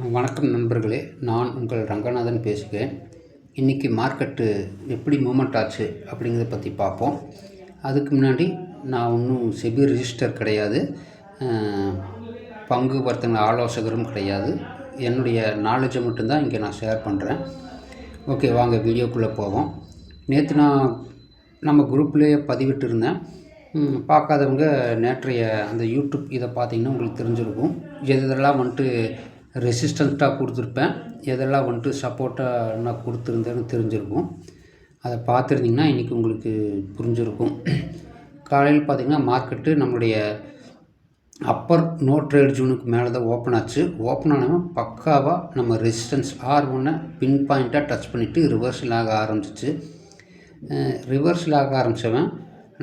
வணக்கம் நண்பர்களே, நான் உங்கள் ரங்கநாதன் பேசுகிறேன். இன்றைக்கி மார்க்கெட்டு எப்படி மூவ்மெண்ட் ஆச்சு அப்படிங்கிறத பற்றி பார்ப்போம். அதுக்கு முன்னாடி நான் ஒன்றும் செபி ரிஜிஸ்டர் கிடையாது, பங்கு வர்த்தக ஆலோசகரும் கிடையாது. என்னுடைய நாலேஜை மட்டும்தான் இங்கே நான் ஷேர் பண்ணுறேன். ஓகே, வாங்க வீடியோக்குள்ளே போவோம். நேற்று நான் நம்ம குரூப்லேயே பதிவிட்டிருந்தேன். பார்க்காதவங்க நேற்றைய அந்த யூடியூப் இதை பார்த்திங்கன்னா உங்களுக்கு தெரிஞ்சிருக்கும். எதெல்லாம் வந்துட்டு ரெசிஸ்டண்ட்டாக கொடுத்துருப்பேன், எதெல்லாம் வந்துட்டு சப்போர்ட்டாக நான் கொடுத்துருந்தேன்னு தெரிஞ்சிருக்கும். அதை பார்த்துருந்திங்கன்னா இன்றைக்கி உங்களுக்கு புரிஞ்சிருக்கும். காலையில் பார்த்திங்கன்னா மார்க்கெட்டு நம்மளுடைய அப்பர் நோ ட்ரேட் ஜோனுக்கு மேலே தான் ஓப்பன் ஆச்சு. ஓப்பன் ஆனவன் பக்காவாக நம்ம ரெசிஸ்டன்ஸ் R1 பின் பாயிண்ட்டாக டச் பண்ணிவிட்டு ரிவர்ஸில் ஆக ஆரம்பிச்சிச்சு. ரிவர்ஸில் ஆக ஆரம்பித்தவன்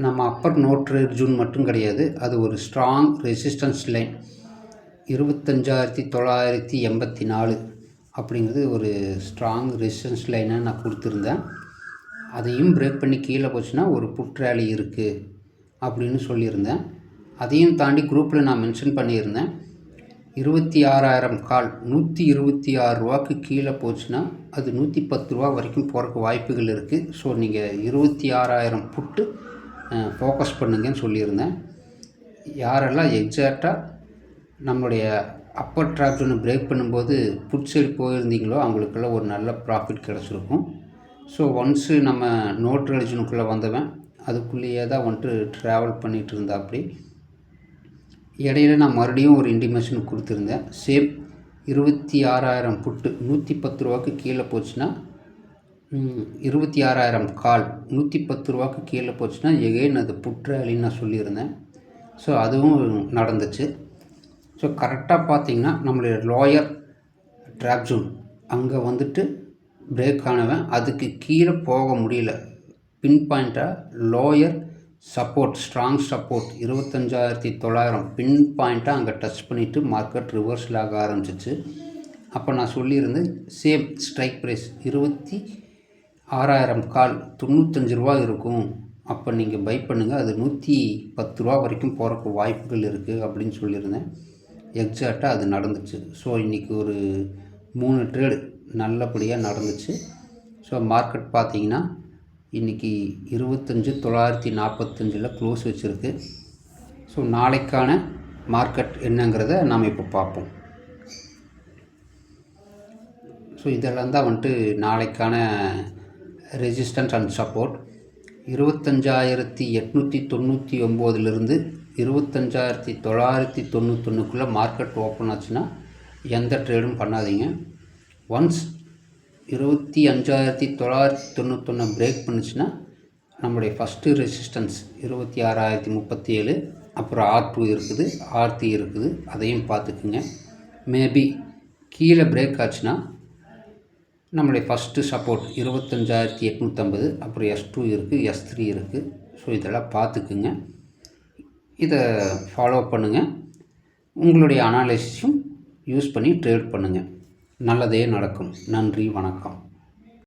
நம்ம அப்பர் நோ ட்ரேட் ஜோன் மட்டும் கிடையாது, அது ஒரு ஸ்ட்ராங் ரெசிஸ்டன்ஸ் லைன் 25,984 அப்படிங்கிறது ஒரு ஸ்ட்ராங் ரெசிஸ்டன்ஸ் லைனை நான் கொடுத்துருந்தேன். அதையும் பிரேக் பண்ணி கீழே போச்சுன்னா ஒரு புட் ரேலி இருக்குது அப்படின்னு சொல்லியிருந்தேன். அதையும் தாண்டி குரூப்பில் நான் மென்ஷன் பண்ணியிருந்தேன். 26,000 கால் 126 ரூபாய்க்கு கீழே போச்சுன்னா அது 110 ரூபா வரைக்கும் போகிறக்கு வாய்ப்புகள் இருக்குது. ஸோ நீங்கள் 26,000 புட்டு ஃபோக்கஸ் பண்ணுங்கன்னு சொல்லியிருந்தேன். யாரெல்லாம் எக்ஸாக்டாக நம்மளுடைய அப்பர் ட்ராப் ஒன்று பிரேக் பண்ணும்போது புட் சைடு போயிருந்தீங்களோ அவங்களுக்கெல்லாம் ஒரு நல்ல ப்ராஃபிட் கிடச்சிருக்கும். ஸோ ஒன்ஸு நம்ம நோட் ரிலிஜனுக்குள்ளே வந்தவன் அதுக்குள்ளேயே தான் வந்துட்டு ட்ராவல் பண்ணிகிட்டு இருந்தா. அப்படி இடையில நான் மறுபடியும் ஒரு இன்டிமேஷன் கொடுத்துருந்தேன். சேம் 26,000 புட்டு 110 ரூபாய்க்கு கீழே போச்சுன்னா 26,000 கால் 110 ரூபாய்க்கு கீழே போச்சுன்னா எகைன் அது புட் ரேலின்னு நான் சொல்லியிருந்தேன். ஸோ அதுவும் நடந்துச்சு. ஸோ கரெக்டாக பார்த்திங்கன்னா நம்மளுடைய லோயர் ட்ராப் ஜோன் அங்கே வந்துட்டு பிரேக் ஆனவன் அதுக்கு கீழே போக முடியல. பின் பாயிண்ட்டாக லோயர் சப்போர்ட் ஸ்ட்ராங் சப்போர்ட் 25,900 பின் பாயிண்ட்டாக அங்கே டச் பண்ணிவிட்டு மார்க்கெட் ரிவர்ஸில் ஆக ஆரம்பிச்சிச்சு. அப்போ நான் சொல்லியிருந்தேன் சேம் ஸ்ட்ரைக் ப்ரைஸ் 26,000 கால் 95 ரூபா இருக்கும், அப்போ நீங்கள் பை பண்ணுங்கள், அது 110 ரூபா வரைக்கும் போகிறக்கு வாய்ப்புகள் இருக்குது அப்படின்னு சொல்லியிருந்தேன். எக்ஸாக்டாக அது நடந்துச்சு. ஸோ இன்றைக்கி ஒரு 3 ட்ரேடு நல்லபடியாக நடந்துச்சு. ஸோ மார்க்கெட் பார்த்திங்கன்னா இன்றைக்கி 25,945 க்ளோஸ் வச்சுருக்கு. ஸோ நாளைக்கான மார்க்கெட் என்னங்கிறத நாம் இப்போ பார்ப்போம். ஸோ இதெல்லாம் தான் வந்துட்டு நாளைக்கான ரெசிஸ்டன்ஸ் அண்ட் சப்போர்ட். 25,899லேருந்து 25,991 மார்க்கெட் ஓப்பன் ஆச்சுன்னா எந்த ட்ரேடும் பண்ணாதீங்க. ஒன்ஸ் 25,991 பிரேக் பண்ணிச்சுன்னா நம்மளுடைய ஃபஸ்ட்டு ரெசிஸ்டன்ஸ் 26,037, அப்புறம் R2 இருக்குது, R3 இருக்குது, அதையும் பார்த்துக்குங்க. மேபி கீழே பிரேக் ஆச்சுன்னா நம்மளுடைய ஃபஸ்ட்டு சப்போர்ட் 25,850, அப்புறம் S2 இருக்குது, S3 இருக்குது. ஸோ இதெல்லாம் பார்த்துக்குங்க. இதை ஃபாலோ பண்ணுங்கள். உங்களுடைய அனாலிசிஸும் யூஸ் பண்ணி ட்ரேட் பண்ணுங்கள். நல்லதே நடக்கும். நன்றி, வணக்கம்.